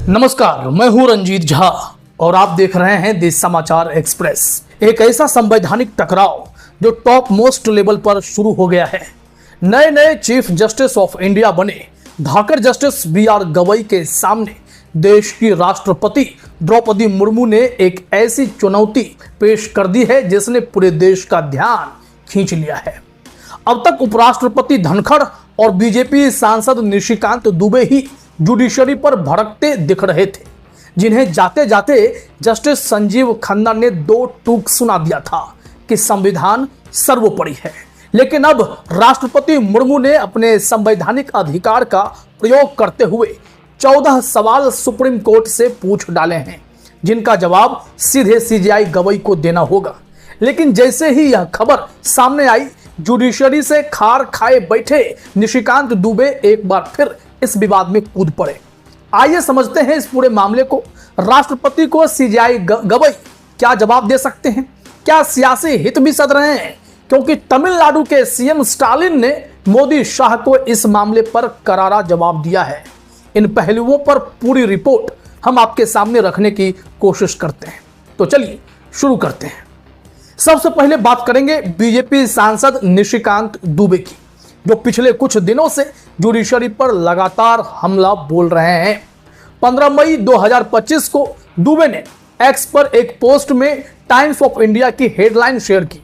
नमस्कार, मैं हूं रंजीत झा और आप देख रहे हैं देश समाचार एक्सप्रेस। एक ऐसा संवैधानिक टकराव जो टॉप मोस्ट लेवल पर शुरू हो गया है। नए नए चीफ जस्टिस ऑफ इंडिया बने धाकर जस्टिस बी.आर. गवई के सामने देश की राष्ट्रपति द्रौपदी मुर्मू ने एक ऐसी चुनौती पेश कर दी है जिसने पूरे देश का ध्यान खींच लिया है। अब तक उपराष्ट्रपति धनखड़ और बीजेपी सांसद निशिकांत दुबे ही जुडिशरी पर भड़कते दिख रहे थे, जिन्हें जाते जाते जस्टिस संजीव खन्ना ने दो टूक सुना दिया था कि संविधान सर्वोपरि है। लेकिन अब राष्ट्रपति मुर्मू ने अपने संवैधानिक अधिकार का प्रयोग करते हुए 14 सवाल सुप्रीम कोर्ट से पूछ डाले हैं, जिनका जवाब सीधे सीजेआई गवई को देना होगा। लेकिन जैसे ही यह खबर सामने आई, जुडिशरी से खार खाए बैठे निशिकांत दुबे एक बार फिर इस विवाद में कूद पड़े। आइए समझते हैं इस पूरे मामले को। राष्ट्रपति को सीजेआई गवई क्या जवाब दे सकते हैं? क्या सियासी हित भी सध रहे हैं? क्योंकि तमिलनाडु के सीएम स्टालिन ने मोदी शाह को इस मामले पर करारा जवाब दिया है। इन पहलुओं पर पूरी रिपोर्ट हम आपके सामने रखने की कोशिश करते हैं। तो चलिए शुरू करते हैं। सबसे पहले बात करेंगे बीजेपी सांसद निशिकांत दुबे की, जो पिछले कुछ दिनों से जुडिशरी पर लगातार हमला बोल रहे हैं। 15 मई 2025 को दुबे ने एक्स पर एक पोस्ट में टाइम्स ऑफ इंडिया की हेडलाइन शेयर की,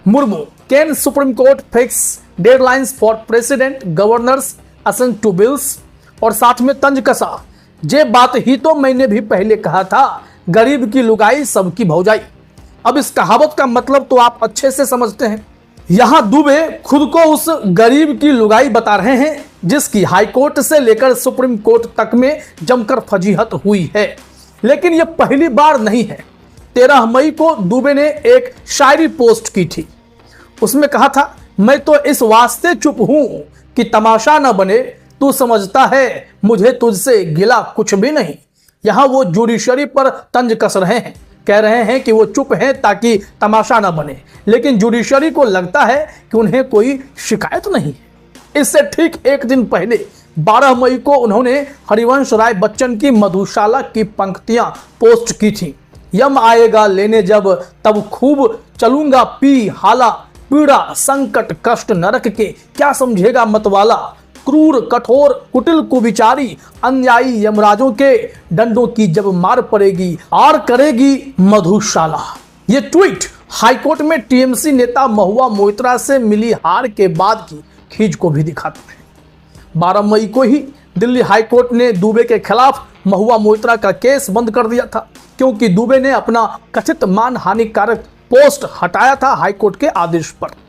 Murmu can supreme court fix deadlines for president governors assent to bills, और साथ में तंज कसा, ये बात ही तो मैंने भी पहले कहा था, गरीब की लुगाई सबकी भौजाई। अब इस कहावत का मतलब तो आप अच्छे से समझते हैं। यहां दुबे खुद को उस गरीब की लुगाई बता रहे हैं जिसकी हाईकोर्ट से लेकर सुप्रीम कोर्ट तक में जमकर फजीहत हुई है। लेकिन यह पहली बार नहीं है। 13 मई को दुबे ने एक शायरी पोस्ट की थी। उसमें कहा था, मैं तो इस वास्ते चुप हूं कि तमाशा न बने, तू समझता है मुझे तुझसे गिला कुछ भी नहीं। यहां वो जुडिशरी पर तंज कस रहे हैं, कह रहे हैं कि वो चुप हैं ताकि तमाशा ना बने, लेकिन जुडिशरी को लगता है कि उन्हें कोई शिकायत नहीं है। इससे ठीक एक दिन पहले 12 मई को उन्होंने हरिवंश राय बच्चन की मधुशाला की पंक्तियां पोस्ट की थी। यम आएगा लेने जब, तब खूब चलूंगा पी हाला, पीड़ा संकट कष्ट नरक के क्या समझेगा मतवाला, क्रूर कठोर कुटिल कुविचारी अन्यायी यमराजों के डंडों की जब मार पड़ेगी, आर करेगी मधुशाला। ये ट्वीट हाईकोर्ट में टीएमसी नेता महुआ मोइत्रा से मिली हार के बाद की खींच को भी दिखाते हैं। 12 मई को ही दिल्ली हाईकोर्ट ने दुबे के खिलाफ महुआ मोइत्रा का केस बंद कर दिया था, क्योंकि दुबे ने अपना कथित मान हानिकारक पोस्ट हटाया था हाईकोर्ट के आदेश पर।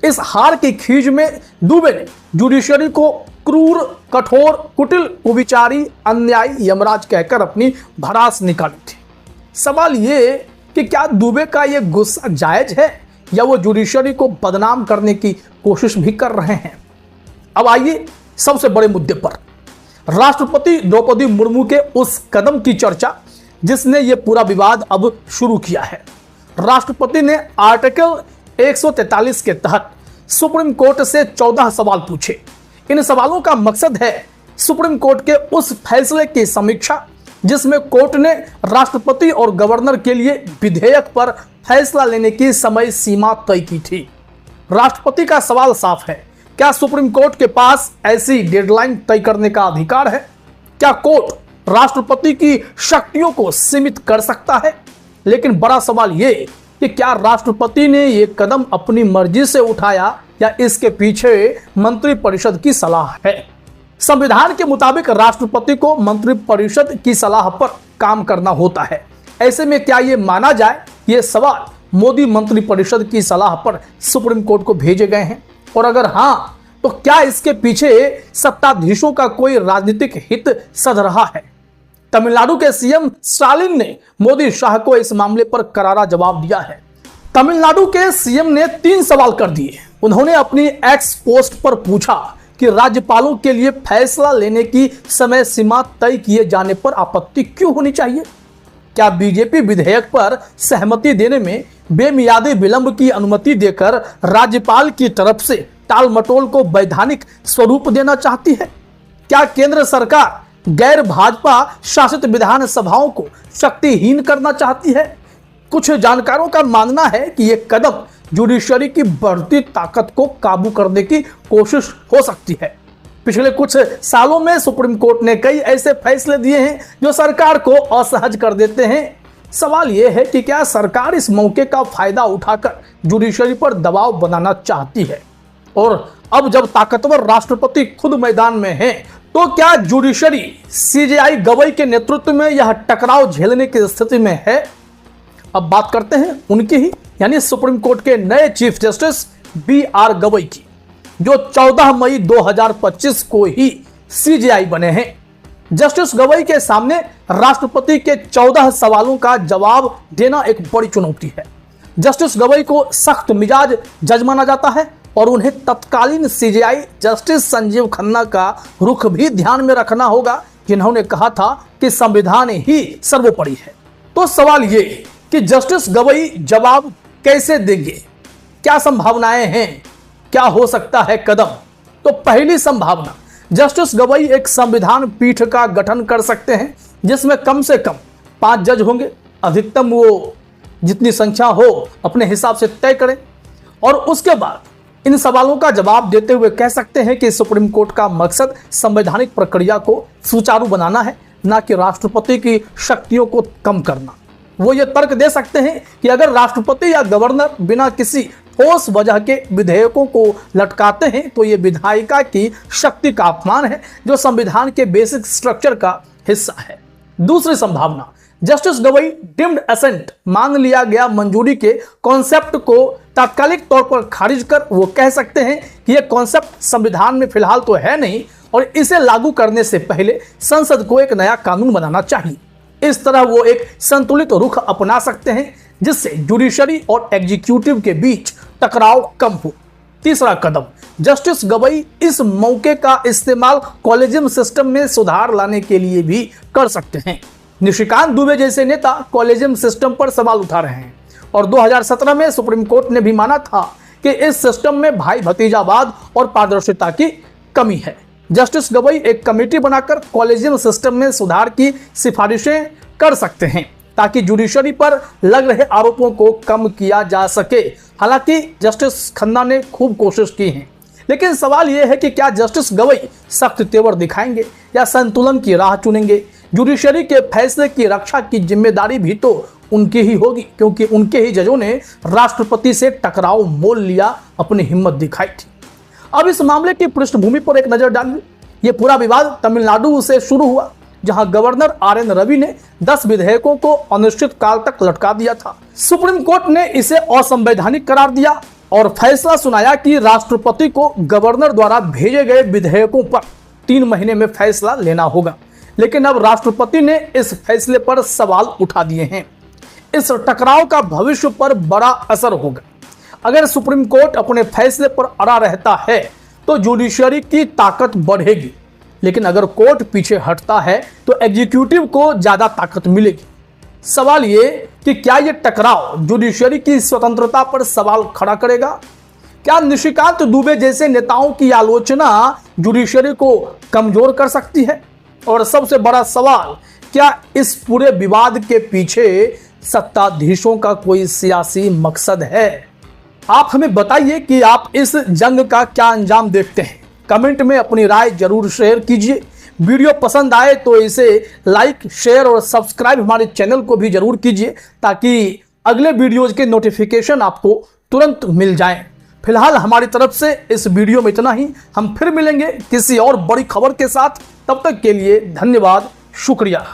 इस हार की खींच में दुबे ने जुडिशरी को क्रूर कठोर कुटिल कुविचारी अन्यायी यमराज कहकर अपनी भड़ास निकाली थी। सवाल ये कि क्या दुबे का ये गुस्सा जायज है या वो जुडिशरी को बदनाम करने की कोशिश भी कर रहे हैं? अब आइए सबसे बड़े मुद्दे पर, राष्ट्रपति द्रौपदी मुर्मू के उस कदम की चर्चा जिसने ये पूरा विवाद अब शुरू किया है। राष्ट्रपति ने आर्टिकल 143 के तहत सुप्रीम कोर्ट से 14 सवाल पूछे। इन सवालों का मकसद है सुप्रीम कोर्ट के उस फैसले की समीक्षा जिसमें कोर्ट ने राष्ट्रपति और गवर्नर के लिए विधेयक पर फैसला लेने की समय सीमा तय की थी। राष्ट्रपति का सवाल साफ है, क्या सुप्रीम कोर्ट के पास ऐसी डेडलाइन तय करने का अधिकार है? क्या कोर्ट राष्ट्रपति की शक्तियों को सीमित कर सकता है? लेकिन बड़ा सवाल यह कि क्या राष्ट्रपति ने यह कदम अपनी मर्जी से उठाया या इसके पीछे मंत्रिपरिषद की सलाह है? संविधान के मुताबिक राष्ट्रपति को मंत्रिपरिषद की सलाह पर काम करना होता है। ऐसे में क्या यह माना जाए ये सवाल मोदी मंत्रिपरिषद की सलाह पर सुप्रीम कोर्ट को भेजे गए हैं? और अगर हां, तो क्या इसके पीछे सत्ताधीशों का कोई राजनीतिक हित सध रहा है? तमिलनाडु के सीएम स्टालिन ने मोदी शाह को इस मामले पर करारा जवाब दिया है। तमिलनाडु के सीएम ने 3 सवाल कर दिए। उन्होंने अपनी एक्स पोस्ट पर पूछा कि राज्यपालों के लिए फैसला लेने की समय सीमा तय किए जाने पर आपत्ति क्यों होनी चाहिए। क्या बीजेपी विधेयक पर सहमति देने में बेमियादी विलंब की अनुमति देकर राज्यपाल की तरफ से टालमटोल को वैधानिक स्वरूप देना चाहती है? क्या केंद्र सरकार गैर भाजपा शासित विधानसभाओं को शक्तिहीन करना चाहती है? कुछ जानकारों का मानना है कि यह कदम जुडिशरी की बढ़ती ताकत को काबू करने की कोशिश हो सकती है। पिछले कुछ सालों में सुप्रीम कोर्ट ने कई ऐसे फैसले दिए हैं जो सरकार को असहज कर देते हैं। सवाल यह है कि क्या सरकार इस मौके का फायदा उठाकर जुडिशरी पर दबाव बनाना चाहती है? और अब जब ताकतवर राष्ट्रपति खुद मैदान में है, तो क्या जुडिशरी सीजेआई गवई के नेतृत्व में यह टकराव झेलने की स्थिति में है? अब बात करते हैं उनकी ही, यानी सुप्रीम कोर्ट के नए चीफ जस्टिस BR गवई की, जो 14 मई 2025 को ही सीजेआई बने हैं। जस्टिस गवई के सामने राष्ट्रपति के 14 सवालों का जवाब देना एक बड़ी चुनौती है। जस्टिस गवई को सख्त मिजाज जज माना जाता है और उन्हें तत्कालीन सीजेआई जस्टिस संजीव खन्ना का रुख भी ध्यान में रखना होगा, जिन्होंने कहा था कि संविधान ही सर्वोपरि है। तो सवाल ये कि जस्टिस गवई जवाब कैसे देंगे? क्या संभावनाएं हैं? क्या हो सकता है कदम? तो पहली संभावना, जस्टिस गवई एक संविधान पीठ का गठन कर सकते हैं जिसमें कम से कम 5 जज होंगे। अधिकतम वो जितनी संख्या हो अपने हिसाब से तय करें और उसके बाद इन सवालों का जवाब देते हुए कह सकते हैं कि सुप्रीम कोर्ट का मकसद संवैधानिक प्रक्रिया को सुचारू बनाना है, ना कि राष्ट्रपति की शक्तियों को कम करना। वो ये तर्क दे सकते हैं कि अगर राष्ट्रपति या गवर्नर बिना किसी ठोस वजह के विधेयकों को लटकाते हैं तो ये विधायिका की शक्ति का अपमान है, जो संविधान के बेसिक स्ट्रक्चर का हिस्सा है। दूसरी संभावना, जस्टिस गवई डिम्ड एसेंट मान लिया गया मंजूरी के कॉन्सेप्ट को तात्कालिक तौर पर खारिज कर वो कह सकते हैं कि यह कॉन्सेप्ट संविधान में फिलहाल तो है नहीं और इसे लागू करने से पहले संसद को एक नया कानून बनाना चाहिए। इस तरह वो एक संतुलित रुख अपना सकते हैं जिससे जुडिशरी और एग्जीक्यूटिव के बीच टकराव कम हो। तीसरा कदम, जस्टिस गवई इस मौके का इस्तेमाल कॉलेजियम सिस्टम में सुधार लाने के लिए भी कर सकते हैं। निशिकांत दुबे जैसे नेता कॉलेजियम सिस्टम पर सवाल उठा रहे हैं और 2017 में सुप्रीम कोर्ट ने भी माना था कि इस सिस्टम में भाई भतीजावाद और पारदर्शिता की कमी है। जस्टिस गवई एक कमेटी बनाकर कॉलेजियम सिस्टम में सुधार की सिफारिशें कर सकते हैं ताकि जुडिशरी पर लग रहे आरोपों को कम किया जा सके। हालांकि जस्टिस खन्ना ने खूब कोशिश की है, लेकिन सवाल यह है कि क्या जस्टिस गवई सख्त तेवर दिखाएंगे या संतुलन की राह चुनेंगे? जुडिशरी के फैसले की रक्षा की जिम्मेदारी भी तो उनकी ही होगी, क्योंकि उनके ही जजों ने राष्ट्रपति से टकराव मोल लिया, अपनी हिम्मत दिखाई थी। अब इस मामले की पृष्ठभूमि पर एक नजर डालिए। ये पूरा विवाद तमिलनाडु से शुरू हुआ, जहां गवर्नर RN रवि ने 10 विधेयकों को अनिश्चित काल तक लटका दिया था। सुप्रीम कोर्ट ने इसे असंवैधानिक करार दिया और फैसला सुनाया कि राष्ट्रपति को गवर्नर द्वारा भेजे गए विधेयकों पर 3 महीने में फैसला लेना होगा। लेकिन अब राष्ट्रपति ने इस फैसले पर सवाल उठा दिए हैं। इस टकराव का भविष्य पर बड़ा असर होगा। अगर सुप्रीम कोर्ट अपने फैसले पर अड़ा रहता है तो जुडिशरी की ताकत बढ़ेगी, लेकिन अगर कोर्ट पीछे हटता है तो एग्जीक्यूटिव को ज्यादा ताकत मिलेगी। सवाल ये कि क्या ये टकराव जुडिशरी की स्वतंत्रता पर सवाल खड़ा करेगा? क्या निशिकांत दुबे जैसे नेताओं की आलोचना जुडिशरी को कमजोर कर सकती है? और सबसे बड़ा सवाल, क्या इस पूरे विवाद के पीछे सत्ताधीशों का कोई सियासी मकसद है? आप हमें बताइए कि आप इस जंग का क्या अंजाम देखते हैं। कमेंट में अपनी राय जरूर शेयर कीजिए। वीडियो पसंद आए तो इसे लाइक, शेयर और सब्सक्राइब हमारे चैनल को भी जरूर कीजिए ताकि अगले वीडियोज के नोटिफिकेशन आपको तुरंत मिल जाएं। फिलहाल हमारी तरफ से इस वीडियो में इतना ही। हम फिर मिलेंगे किसी और बड़ी खबर के साथ। तब तक के लिए धन्यवाद, शुक्रिया।